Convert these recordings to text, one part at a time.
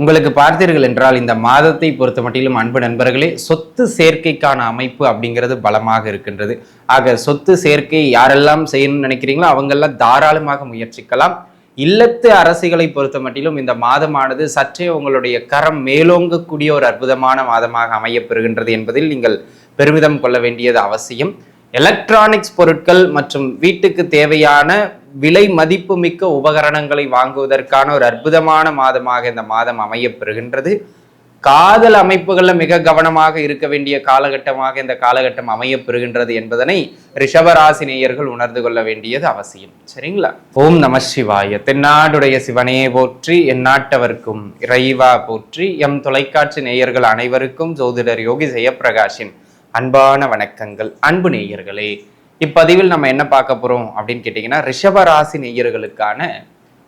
உங்களுக்கு பார்த்தீர்கள் என்றால் இந்த மாதத்தை பொறுத்த மட்டிலும் அன்பு நண்பர்களே, சொத்து சேர்க்கைக்கான அமைப்பு அப்படிங்கிறது பலமாக இருக்கின்றது. ஆக சொத்து சேர்க்கை யாரெல்லாம் செய்யணும்னு நினைக்கிறீங்களோ அவங்கெல்லாம் தாராளமாக முயற்சிக்கலாம். இல்லத்து அரசிகளை பொறுத்த மட்டிலும் இந்த மாதமானது சற்றே உங்களுடைய கரம் மேலோங்கக்கூடிய ஒரு அற்புதமான மாதமாக அமையப்பெறுகின்றது என்பதில் நீங்கள் பெருமிதம் கொள்ள வேண்டியது அவசியம். எலக்ட்ரானிக்ஸ் பொருட்கள் மற்றும் வீட்டுக்கு தேவையான விலை மதிப்பு மிக்க உபகரணங்களை வாங்குவதற்கான ஒரு அற்புதமான மாதமாக இந்த மாதம் அமையப்பெறுகின்றது. காதல் அமைப்புகள்ல மிக கவனமாக இருக்க வேண்டிய காலகட்டமாக இந்த காலகட்டம் அமையப்பெறுகின்றது என்பதனை ரிஷபராசி நேயர்கள் உணர்ந்து கொள்ள வேண்டியது அவசியம். சரிங்களா? ஓம் நம சிவாய. தென்னாடுடைய சிவனே போற்றி, எந்நாட்டவர்க்கும் இறைவா போற்றி. எம் தொலைக்காட்சி நேயர்கள் அனைவருக்கும் ஜோதிடர் யோகி ஜெயப்பிரகாஷின் அன்பான வணக்கங்கள். அன்பு நேயர்களே, இப்பதிவில் நம்ம என்ன பார்க்க போறோம் அப்படின்னு கேட்டீங்கன்னா, ரிஷபராசி நேயர்களுக்கான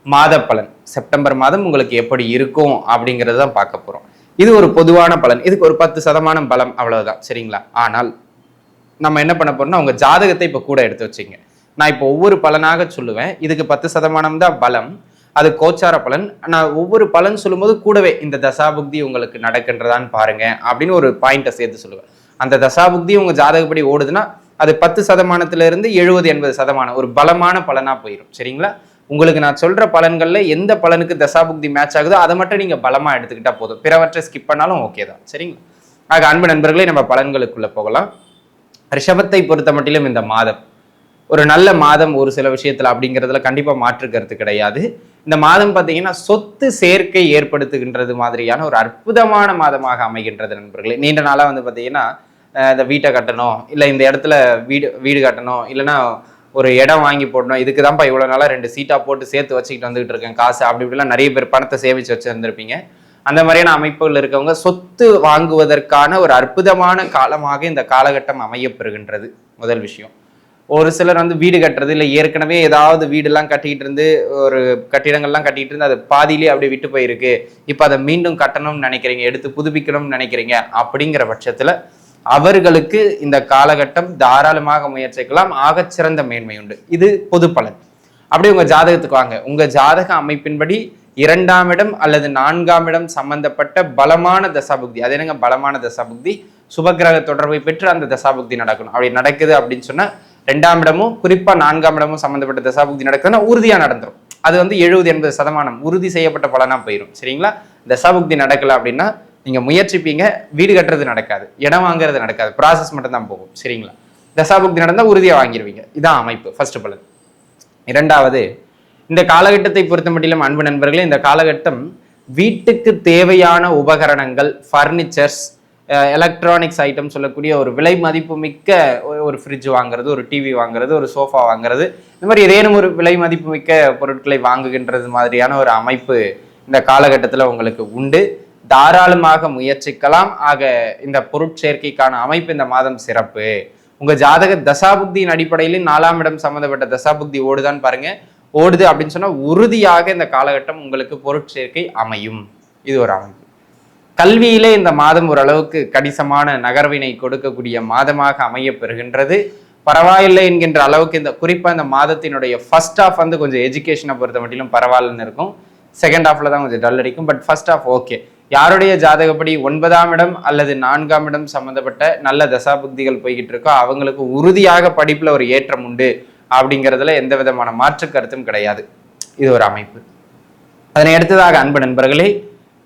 மாத பலன் செப்டம்பர் மாதம் உங்களுக்கு எப்படி இருக்கும் அப்படிங்கிறது தான் பார்க்க போறோம். இது ஒரு பொதுவான பலன். இதுக்கு ஒரு 10% பலம், அவ்வளவுதான். சரிங்களா? ஆனால் நம்ம என்ன பண்ண போறோம்னா, உங்க ஜாதகத்தை இப்ப கூட எடுத்து வச்சுங்க. நான் இப்போ ஒவ்வொரு பலனாக சொல்லுவேன். இதுக்கு 10% தான் பலம், அது கோச்சார பலன். நான் ஒவ்வொரு பலன் சொல்லும்போது கூடவே இந்த தசாபுக்தி உங்களுக்கு நடக்கின்றதான்னு பாருங்க அப்படின்னு ஒரு பாயிண்ட்டை சேர்த்து சொல்லுவேன். அந்த தசாபுக்தி உங்க ஜாதகப்படி ஓடுதுன்னா அது 10%-இருந்து 70-80% ஒரு பலமான பலனா போயிடும். சரிங்களா? உங்களுக்கு நான் சொல்ற பலன்கள்ல எந்த பலனுக்கு தசாபுக்தி மேட்ச் ஆகுதோ அதை மட்டும் நீங்க பலமா எடுத்துக்கிட்டா போதும். பிறவற்றை ஸ்கிப் பண்ணாலும் ஓகே தான். சரிங்களா? ஆக அன்பு நண்பர்களே, நம்ம பலன்களுக்குள்ள போகலாம். ரிஷபத்தை பொறுத்த மட்டிலும் இந்த மாதம் ஒரு நல்ல மாதம் ஒரு சில விஷயத்துல அப்படிங்கிறதுல கண்டிப்பா மாற்று கருத்து கிடையாது. இந்த மாதம் பார்த்தீங்கன்னா சொத்து சேர்க்கை ஏற்படுத்துகின்றது மாதிரியான ஒரு அற்புதமான மாதமாக அமைகின்றது நண்பர்களே. நீண்ட நாளா பார்த்தீங்கன்னா இந்த வீட்டை கட்டணும், இல்லை இந்த இடத்துல வீடு கட்டணும், இல்லைன்னா ஒரு இடம் வாங்கி போடணும், இதுக்கு தான்ப்பா இவ்வளோ நாளாக 2 சீட்டாக போட்டு சேர்த்து வச்சுக்கிட்டு வந்துகிட்டு இருக்கேன் காசு, அப்படி இப்படிலாம் நிறைய பேர் பணத்தை சேமிச்சு வச்சுருந்துருப்பீங்க. அந்த மாதிரியான அமைப்புகள் இருக்கவங்க சொத்து வாங்குவதற்கான ஒரு அற்புதமான காலமாக இந்த காலகட்டம் அமையப்பெறுகின்றது. முதல் விஷயம். ஒரு சிலர் வீடு கட்டுறது, இல்லை ஏற்கனவே ஏதாவது வீடெல்லாம் கட்டிக்கிட்டு இருந்து ஒரு கட்டிடங்கள்லாம் கட்டிக்கிட்டு இருந்து அது பாதியிலே அப்படியே விட்டு போயிருக்கு, இப்போ அதை மீண்டும் கட்டணும்னு நினைக்கிறீங்க, எடுத்து புதுப்பிக்கணும்னு நினைக்கிறீங்க. அப்படிங்கிற பட்சத்தில் அவர்களுக்கு இந்த காலகட்டம் தாராளமாக முயற்சிக்கலாம். ஆகச்சிறந்த மேன்மை உண்டு. இது பொது பலன். அப்படி உங்க ஜாதகத்துக்கு வாங்க. உங்க ஜாதக அமைப்பின்படி 2ஆம் இடம் அல்லது 4ஆம் இடம் சம்பந்தப்பட்ட பலமான தசாபுக்தி, அது என்னங்க பலமான தசாபுக்தி? சுபகிரக தொடர்பை பெற்று அந்த தசாபுக்தி நடக்கணும். அப்படி நடக்குது அப்படின்னு சொன்னா 2ஆம் இடமும் குறிப்பா 4ஆம் இடமும் சம்பந்தப்பட்ட தசாபுக்தி நடக்குதுன்னா உறுதியா நடந்துரும். அது 70-80% உறுதி செய்யப்பட்ட பலனா போயிடும். சரிங்களா? தசாபுக்தி நடக்கல அப்படின்னா நீங்க முயற்சிப்பீங்க, வீடு கட்டுறது நடக்காது, இடம் வாங்குறது நடக்காது, ப்ராசஸ் மட்டும் தான் போகும். சரிங்களா? தசாபுக்தி நடந்தா உறுதியா வாங்கிடுவீங்க. இதான் அமைப்பு, ஃபர்ஸ்ட் பலன். இரண்டாவது, இந்த காலகட்டத்தை பொறுத்த மட்டிலும் அன்பு நண்பர்களே, இந்த காலகட்டம் வீட்டுக்கு தேவையான உபகரணங்கள், ஃபர்னிச்சர்ஸ், எலக்ட்ரானிக்ஸ் ஐட்டம் சொல்லக்கூடிய ஒரு விலை மதிப்பு மிக்க ஒரு ஃப்ரிட்ஜ் வாங்குறது, ஒரு டிவி வாங்குறது, ஒரு சோஃபா வாங்குறது, இந்த மாதிரி ஏதேனும் ஒரு விலை மதிப்பு மிக்க பொருட்களை வாங்குகின்றது மாதிரியான ஒரு அமைப்பு இந்த காலகட்டத்தில் உங்களுக்கு உண்டு. தாராளமாக முயற்சிக்கலாம். ஆக இந்த பொருட்சேர்க்கைக்கான அமைப்பு இந்த மாதம் சிறப்பு. உங்க ஜாதக தசாபுக்தியின் அடிப்படையில் 4ஆம் இடம் சம்பந்தப்பட்ட தசாபுக்தி ஓடுதான்னு பாருங்க. ஓடுது அப்படின்னு சொன்னா உறுதியாக இந்த காலகட்டம் உங்களுக்கு பொருட்சேர்க்கை அமையும். இது ஒரு அமைப்பு. கல்வியிலே இந்த மாதம் ஓரளவுக்கு கணிசமான நகர்வினை கொடுக்கக்கூடிய மாதமாக அமைய பெறுகின்றது. பரவாயில்லை என்கின்ற அளவுக்கு இந்த குறிப்பா இந்த மாதத்தினுடைய ஃபர்ஸ்ட் ஹாஃப் கொஞ்சம் எஜுகேஷனை பொறுத்த மட்டிலும் பரவாயில்லன்னு இருக்கும். செகண்ட் ஹாஃப்ல தான் கொஞ்சம் டல் அடிக்கும். But first half okay. யாருடைய ஜாதகப்படி 9ஆம் இடம் அல்லது 4ஆம் இடம் சம்பந்தப்பட்ட நல்ல தசாபுக்திகள் போய்கிட்டு இருக்கோ அவங்களுக்கு உறுதியாக படிப்புல ஒரு ஏற்றம் உண்டு அப்படிங்கிறதுல எந்த விதமான மாற்று கருத்தும் கிடையாது. இது ஒரு அமைப்பு. அதனை அடுத்ததாக அன்பு நண்பர்களே,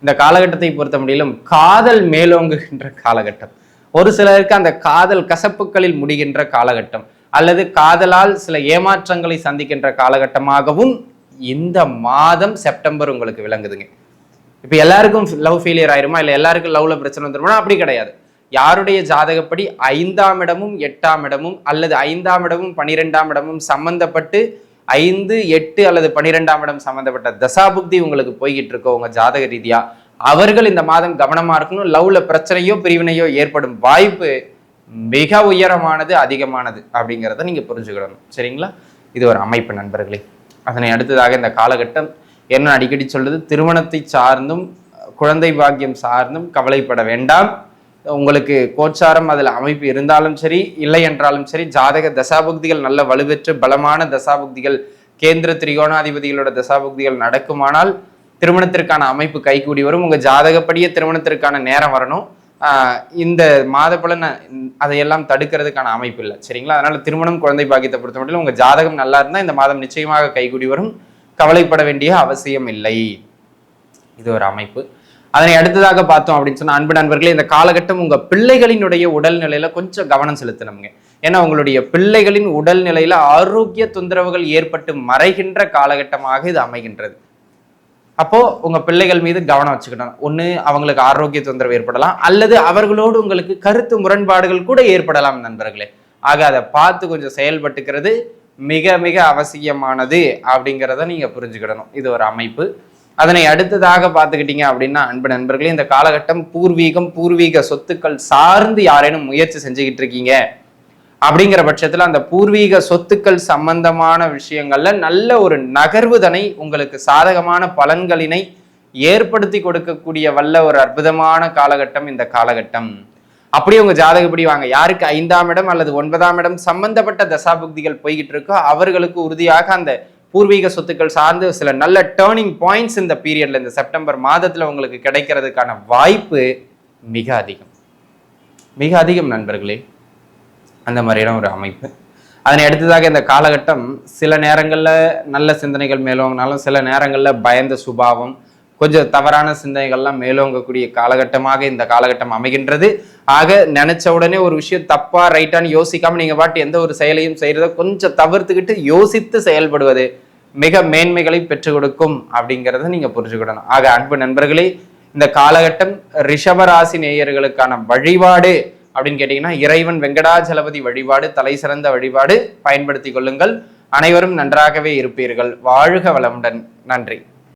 இந்த காலகட்டத்தை பொறுத்த முடியலும் காதல் மேலோங்குகின்ற காலகட்டம். ஒரு சிலருக்கு அந்த காதல் கசப்புகளில் முடிகின்ற காலகட்டம், அல்லது காதலால் சில ஏமாற்றங்களை சந்திக்கின்ற காலகட்டமாகவும் இந்த மாதம் செப்டம்பர் உங்களுக்கு விளங்குதுங்க. இப்ப எல்லாருக்கும் லவ் ஃபெயிலியர் ஆயிருமா, இல்லை எல்லாருக்கும் லவ்ல பிரச்சனை வந்துருமா? அப்படி கிடையாது. யாருடைய ஜாதகப்படி 5ஆம் இடமும் 8ஆம் இடமும் அல்லது 5ஆம் இடமும் 12ஆம் இடமும் சம்பந்தப்பட்டு 5, 8 அல்லது 12ஆம் இடம் சம்பந்தப்பட்ட தசாபுக்தி உங்களுக்கு போய்கிட்டு இருக்கோ உங்க ஜாதக ரீதியா, அவர்கள் இந்த மாதம் கவனமா இருக்கணும். லவ்ல பிரச்சனையோ பிரிவினையோ ஏற்படும் வாய்ப்பு மிக உயரமானது, அதிகமானது அப்படிங்கிறத நீங்க புரிஞ்சுக்கிடணும். சரிங்களா? இது ஒரு அமைப்பு நண்பர்களே. அதனை அடுத்ததாக இந்த காலகட்டம் என்ன அடிக்கடி சொல்றது, திருமணத்தை சார்ந்தும் குழந்தை பாக்கியம் சார்ந்தும் கவலைப்பட வேண்டாம். உங்களுக்கு கோச்சாரம் அதில் அமைப்பு இருந்தாலும் சரி, இல்லை என்றாலும் சரி, ஜாதக தசாபுக்திகள் நல்ல வலுப்பெற்று பலமான தசாபுக்திகள், கேந்திர திரிகோணாதிபதிகளோட தசாபுக்திகள் நடக்குமானால் திருமணத்திற்கான அமைப்பு கைகூடி வரும். உங்க ஜாதகப்படியே திருமணத்திற்கான நேரம் வரணும். இந்த மாத பலன் அதையெல்லாம் தடுக்கிறதுக்கான அமைப்பு இல்லை, சரிங்களா? அதனால திருமணம், குழந்தை பாக்கியத்தை பொறுத்த மட்டும் உங்க ஜாதகம் நல்லா இருந்தால் இந்த மாதம் நிச்சயமாக கைகூடி வரும். கவலைப்பட வேண்டிய அவசியம் இல்லை. இது ஒரு அமைப்பு. அதனை அடுத்ததாக பார்த்தோம் அப்படின்னு சொன்னா, அன்பு நண்பர்களே, இந்த காலகட்டம் உங்க பிள்ளைகளினுடைய உடல்நிலையில கொஞ்சம் கவனம் செலுத்தணுங்க. ஏன்னா உங்களுடைய பிள்ளைகளின் உடல்நிலையில ஆரோக்கிய தொந்தரவுகள் ஏற்பட்டு மறைகின்ற காலகட்டமாக இது அமைகின்றது. அப்போ உங்க பிள்ளைகள் மீது கவனம் வச்சுக்கணும். ஒண்ணு அவங்களுக்கு ஆரோக்கிய தொந்தரவு ஏற்படலாம், அல்லது அவர்களோடு உங்களுக்கு கருத்து முரண்பாடுகள் கூட ஏற்படலாம் நண்பர்களே. ஆக அதை பார்த்து கொஞ்சம் செயல்பட்டுக்கிறது மிக மிக அவசியமானது அப்படிங்கிறத நீங்க புரிஞ்சுக்கிடணும். இது ஒரு அமைப்பு. அதனை அடுத்ததாக பார்த்துக்கிட்டீங்க அப்படின்னா, அன்பு நண்பர்களே, இந்த காலகட்டம் பூர்வீக சொத்துக்கள் சார்ந்து யாரேனும் முயற்சி செஞ்சுக்கிட்டு இருக்கீங்க அப்படிங்கிற பட்சத்துல அந்த பூர்வீக சொத்துக்கள் சம்பந்தமான விஷயங்கள்ல நல்ல ஒரு நகர்வுதனை, உங்களுக்கு சாதகமான பலன்களினை ஏற்படுத்தி கொடுக்கக்கூடிய வல்ல ஒரு அற்புதமான காலகட்டம் இந்த காலகட்டம். அப்படியே உங்க ஜாதகப்படி வாங்க, யாருக்கு 5ஆம் இடம் அல்லது 9ஆம் இடம் சம்பந்தப்பட்ட தசாபுக்திகள் போய்கிட்டு இருக்கோ அவர்களுக்கு உறுதியாக அந்த பூர்வீக சொத்துக்கள் சார்ந்து சில நல்ல டேர்னிங் பாயிண்ட்ஸ் இந்த பீரியட்ல, இந்த செப்டம்பர் மாதத்துல உங்களுக்கு கிடைக்கிறதுக்கான வாய்ப்பு மிக அதிகம், மிக அதிகம் நண்பர்களே. அந்த மாதிரியான ஒரு அமைப்பு. அதனை அடுத்ததாக இந்த காலகட்டம் சில நேரங்கள்ல நல்ல சிந்தனைகள் மேலோங்கினாலும் சில நேரங்கள்ல பயந்த சுபாவம், கொஞ்சம் தவறான சிந்தனைகள்லாம் மேலோங்கக்கூடிய காலகட்டமாக இந்த காலகட்டம் அமைகின்றது. ஆக நினைச்ச உடனே ஒரு விஷயம் தப்பா ரைட்டான்னு யோசிக்காம நீங்க பாட்டு எந்த ஒரு செயலையும் செய்யறத கொஞ்சம் தவிர்த்துக்கிட்டு யோசித்து செயல்படுவது மிக மேன்மைகளை பெற்றுக் கொடுக்கும் அப்படிங்கிறத நீங்க புரிஞ்சுக்கிடணும். ஆக அன்பு நண்பர்களே, இந்த காலகட்டம் ரிஷபராசி நேயர்களுக்கான வழிபாடு அப்படின்னு கேட்டீங்கன்னா, இறைவன் வெங்கடாஜலபதி வழிபாடு தலை சிறந்த வழிபாடு. பயன்படுத்திக் கொள்ளுங்கள். அனைவரும் நன்றாகவே இருப்பீர்கள். வாழ்க வளமுடன். நன்றி.